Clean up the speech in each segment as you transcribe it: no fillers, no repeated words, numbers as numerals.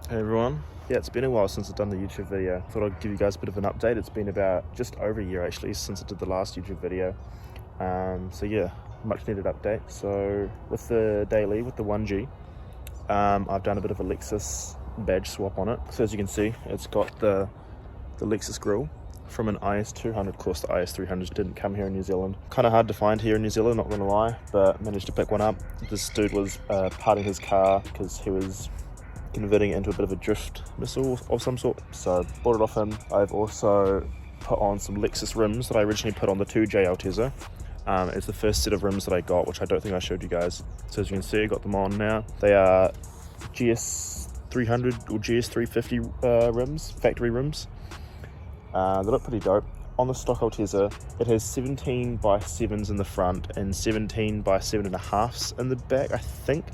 Hey everyone. Yeah, it's been a while since I've done the YouTube video. Thought I'd give you guys a bit of an update. It's been about just over a year actually since I did the last YouTube video. So yeah, much needed update. So with the daily, with the 1G, I've done a bit of a Lexus badge swap on it. So as you can see, it's got the Lexus grille from an IS200. Of course, the IS300s didn't come here in New Zealand. Kind of hard to find here in New Zealand, not gonna lie, but managed to pick one up. This dude was parting his car because he was converting it into a bit of a drift missile of some sort, so bought it off him. I've also put on some Lexus rims that I originally put on the 2J Altezza. It's the first set of rims that I got, which I don't think I showed you guys. So as you can see, I got them on now. They are GS300 or GS350 rims, factory rims. They look pretty dope. On the stock Altezza, it has 17 by 7s in the front and 17 by 7.5s in the back, I think.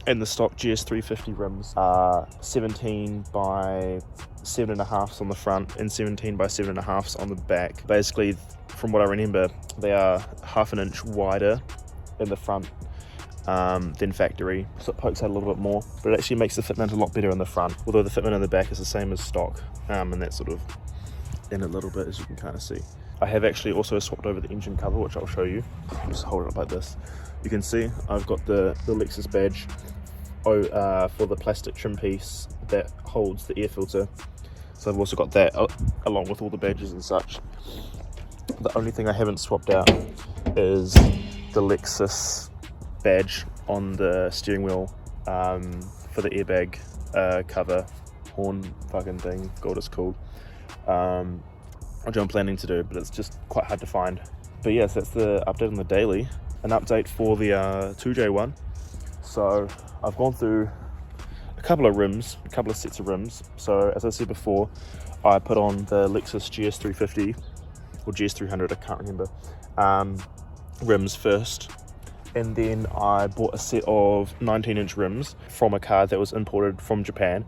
And the stock GS350 rims are 17 by 7.5s on the front and 17 by 7.5s on the back. Basically, from what I remember, they are half an inch wider in the front than factory, so it pokes out a little bit more, but it actually makes the fitment a lot better in the front, although the fitment in the back is the same as stock, and that's sort of in a little bit, as you can kind of see. I have actually also swapped over the engine cover, which I'll show you. I'll just hold it up like this. You can see I've got the Lexus badge for the plastic trim piece that holds the air filter. So I've also got that along with all the badges and such. The only thing I haven't swapped out is the Lexus badge on the steering wheel for the airbag cover, horn fucking thing, God it's called. Which I'm planning to do, but it's just quite hard to find. But yes, that's the update on the daily. An update for the 2J one. So I've gone through a couple of sets of rims. So as I said before, I put on the Lexus GS350 or GS300, I can't remember, rims first. And then I bought a set of 19-inch rims from a car that was imported from Japan.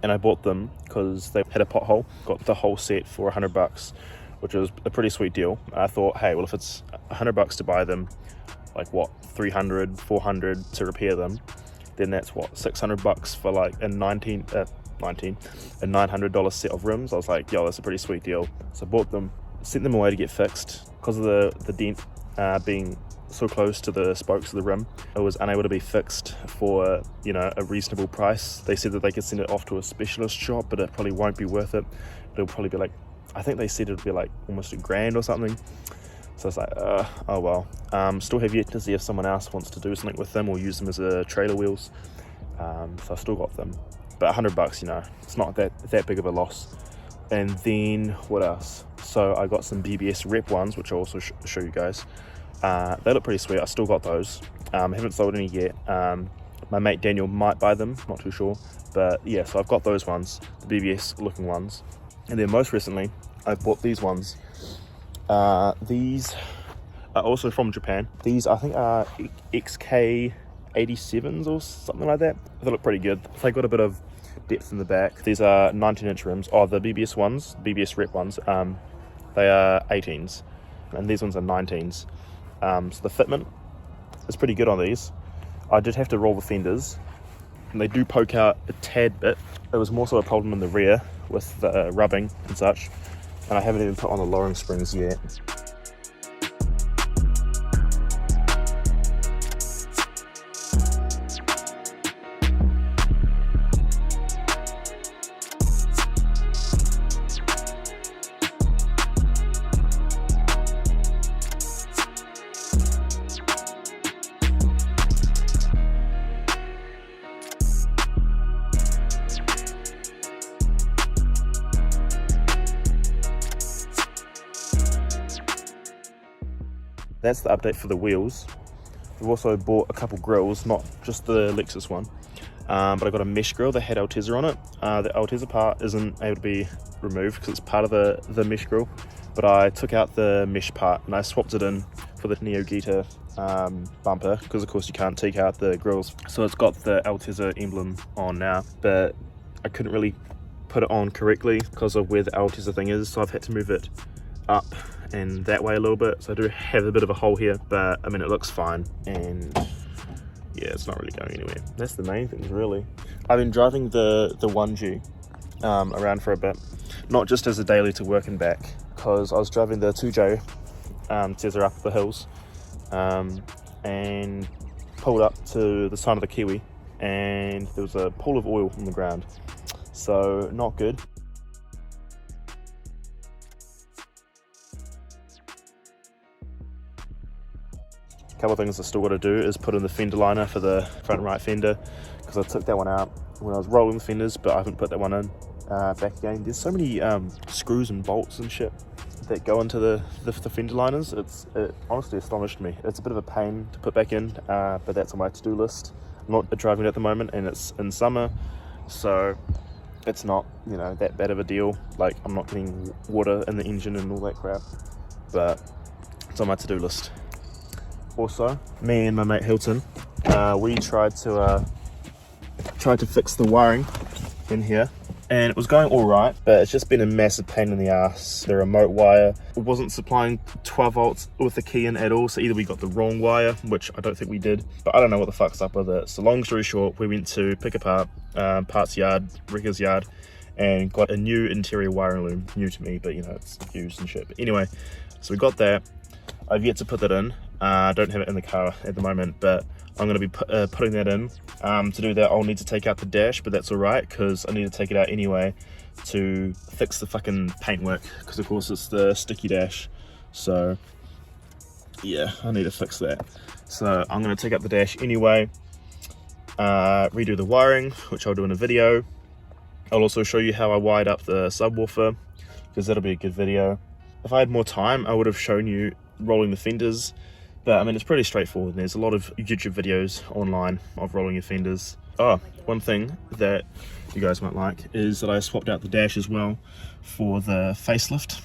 And I bought them because they had a pothole. Got the whole set for $100, which was a pretty sweet deal. I thought, hey, well, if it's $100 to buy them, like what, 300, 400 to repair them, then that's what, $600 for like a $900 set of rims. I was like, yo, that's a pretty sweet deal. So I bought them, sent them away to get fixed. Because of the dent being so close to the spokes of the rim, it was unable to be fixed for, you know, a reasonable price. They said that they could send it off to a specialist shop, but it probably won't be worth it. It'll probably be like, I think they said it'll be like almost $1,000 or something. So it's like, oh well. Still have yet to see if someone else wants to do something with them or use them as a trailer wheels. So I still got them, but $100, you know, it's not that big of a loss. And then what else? So I got some BBS rep ones, which I'll also show you guys. They look pretty sweet. I still got those. Haven't sold any yet. My mate Daniel might buy them, not too sure. But yeah, so I've got those ones, the BBS looking ones. And then most recently, I bought these ones. These are also from Japan. These I think are XK87s or something like that. They look pretty good. They got a bit of depth in the back. These are 19-inch rims. Oh, the BBS ones, BBS rep ones, they are 18s. And these ones are 19s. So the fitment is pretty good on these. I did have to roll the fenders, and they do poke out a tad bit. It was more so a problem in the rear with the rubbing and such, and I haven't even put on the lowering springs yet. That's the update for the wheels. We've also bought a couple grills, not just the Lexus one, but I got a mesh grill that had Altezza on it. The Altezza part isn't able to be removed because it's part of the mesh grill, but I took out the mesh part and I swapped it in for the Neo Gita bumper, because of course you can't take out the grills. So it's got the Altezzas emblem on now, but I couldn't really put it on correctly because of where the Altezzas thing is, so I've had to move it up and that way a little bit. So I do have a bit of a hole here, but I mean it looks fine. And yeah, yeah, it's not really going anywhere. That's the main thing, really. I've been driving the 1G around for a bit, not just as a daily to work and back, because I was driving the 2J Tesla up the hills and pulled up to the side of the Kiwi, and there was a pool of oil on the ground, so not good. A couple of things I still got to do is put in the fender liner for the front right fender, because I took that one out when I was rolling the fenders, but I haven't put that one in back again. There's so many screws and bolts and shit that go into the fender liners. It honestly astonished me. It's a bit of a pain to put back in, but that's on my to-do list. I'm not driving it at the moment, and it's in summer, so it's not, you know, that bad of a deal. Like, I'm not getting water in the engine and all that crap, but it's on my to-do list. Also, me and my mate Hilton, we tried to fix the wiring in here, and it was going all right, but it's just been a massive pain in the ass. The remote wire, it wasn't supplying 12 volts with the key in at all, so either we got the wrong wire, which I don't think we did, but I don't know what the fuck's up with it. So long story short, we went to pick apart parts yard, Wrecker's yard, and got a new interior wiring loom. New to me, but you know, it's used and shit. But anyway, so we got that. I've yet to put that in. I don't have it in the car at the moment, but I'm going to be putting that in. To do that, I'll need to take out the dash, but that's alright, because I need to take it out anyway to fix the fucking paintwork, because of course it's the sticky dash. So yeah, I need to fix that. So I'm going to take out the dash anyway, redo the wiring, which I'll do in a video. I'll also show you how I wired up the subwoofer, because that'll be a good video. If I had more time, I would have shown you rolling the fenders, but I mean, it's pretty straightforward. There's a lot of YouTube videos online of rolling your fenders. Oh, one thing that you guys might like is that I swapped out the dash as well for the facelift.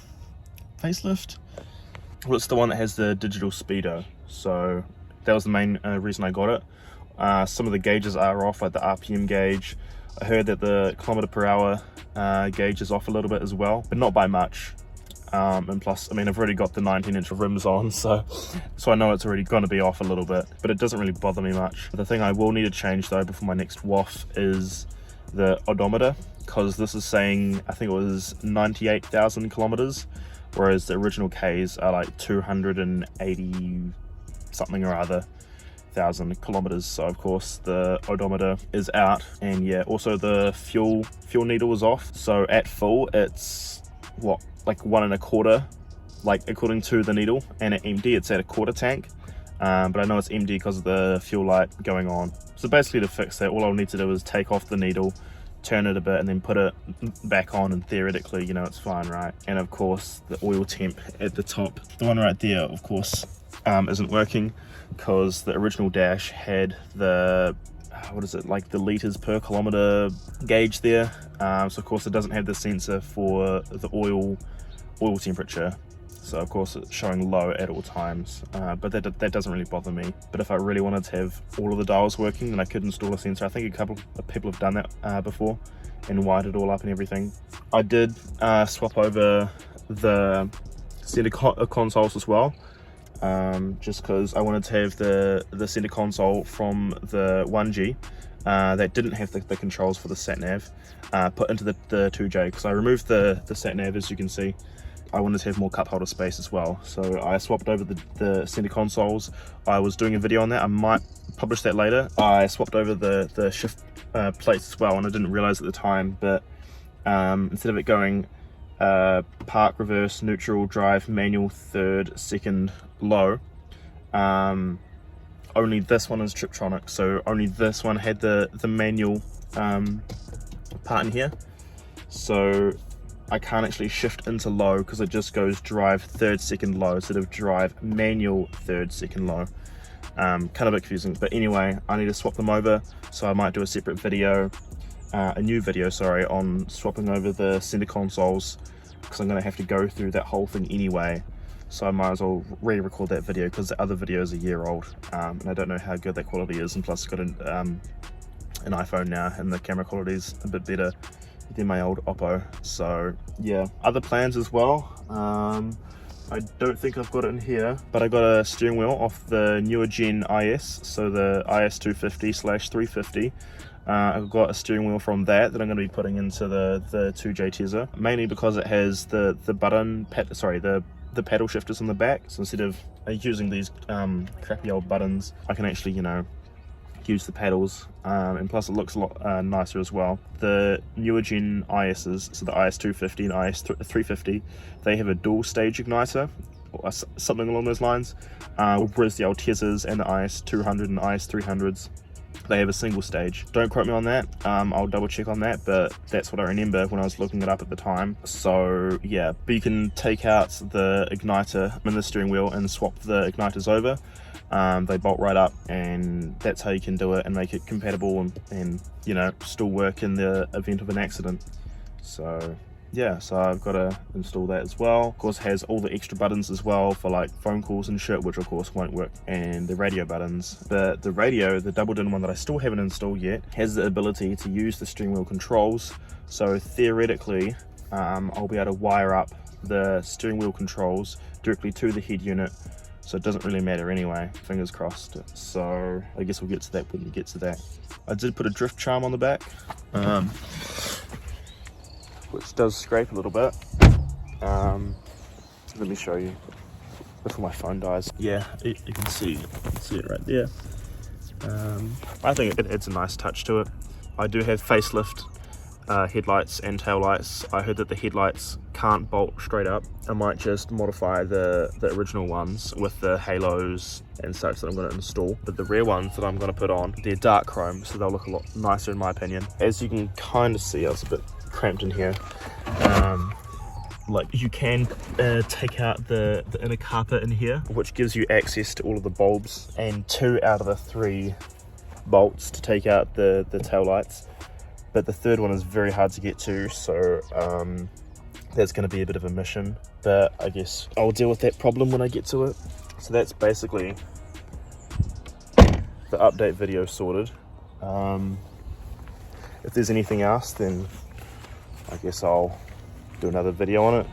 Well, it's the one that has the digital speedo, so that was the main reason I got it. Some of the gauges are off, like the RPM gauge. I heard that the kilometer per hour gauge is off a little bit as well, but not by much. And plus, I mean, I've already got the 19-inch rims on, so I know it's already going to be off a little bit, but it doesn't really bother me much. The thing I will need to change though before my next WOF is the odometer, because this is saying, I think it was 98,000 kilometers, whereas the original Ks are like 280 something or other thousand kilometers. So of course the odometer is out, and yeah, also the fuel needle is off. So at full, it's what, like 1 1/4, like according to the needle, and at empty it's at 1/4 tank, but I know it's empty because of the fuel light going on. So basically, to fix that, all I'll need to do is take off the needle, turn it a bit, and then put it back on, and theoretically, you know, it's fine, right? And of course the oil temp at the top, the one right there, of course isn't working, because the original dash had the what is it, like the liters per kilometer gauge there, so of course it doesn't have the sensor for the oil temperature, so of course it's showing low at all times, but that doesn't really bother me. But if I really wanted to have all of the dials working, then I could install a sensor. I think a couple of people have done that before and wired it all up and everything. I did swap over the center consoles as well, just because I wanted to have the center console from the 1G that didn't have the controls for the sat nav put into the 2J, because I removed the sat nav, as you can see. I wanted to have more cup holder space as well, so I swapped over the center consoles. I was doing a video on that, I might publish that later. I swapped over the shift plates as well, and I didn't realize at the time, but instead of it going park, reverse, neutral, drive, manual, third, second, low, only this one is Triptronic, so only this one had the manual part in here, so I can't actually shift into low because it just goes drive, third, second, low instead of drive, manual, third, second, low. Kind of a bit confusing, but anyway, I need to swap them over, so I might do a separate video, a new video, sorry, on swapping over the center consoles, because I'm going to have to go through that whole thing anyway, so I might as well re-record that video, because the other video is a year old, and I don't know how good that quality is, and plus I've got an iPhone now, and the camera quality is a bit better than my old Oppo. So yeah, other plans as well. I don't think I've got it in here, but I got a steering wheel off the newer gen IS, so the IS 250/350. I've got a steering wheel from that I'm going to be putting into the 2J Altezzas, mainly because it has the paddle shifters on the back. So instead of using these crappy old buttons, I can actually, you know, use the paddles, and plus it looks a lot nicer as well. The newer gen ISs, so the IS 250 and IS 350, they have a dual stage igniter or something along those lines, whereas the Altezzas and the IS 200 and IS 300s, they have a single stage. Don't quote me on that, I'll double check on that, but that's what I remember when I was looking it up at the time. So yeah, but you can take out the igniter in the steering wheel and swap the igniters over. They bolt right up, and that's how you can do it and make it compatible and you know, still work in the event of an accident. So yeah, so I've got to install that as well. Of course, it has all the extra buttons as well for like phone calls and shit, which of course won't work, and the radio buttons. But the radio, the double din one that I still haven't installed yet, has the ability to use the steering wheel controls. So theoretically, I'll be able to wire up the steering wheel controls directly to the head unit, so it doesn't really matter anyway, fingers crossed. So I guess we'll get to that when we get to that. I did put a drift charm on the back, which does scrape a little bit. Let me show you before my phone dies. Yeah, you can see it right there. I think it adds a nice touch to it. I do have facelift headlights and taillights. I heard that the headlights can't bolt straight up. I might just modify the original ones with the halos and such that I'm going to install. But the rear ones that I'm going to put on, they're dark chrome, so they'll look a lot nicer in my opinion. As you can kind of see, I was a bit cramped in here. Like you can take out the inner carpet in here, which gives you access to all of the bulbs and 2 out of the 3 bolts to take out the tail lights. But the third one is very hard to get to, so that's going to be a bit of a mission, but I guess I'll deal with that problem when I get to it. So that's basically the update video sorted. If there's anything else, then I guess I'll do another video on it.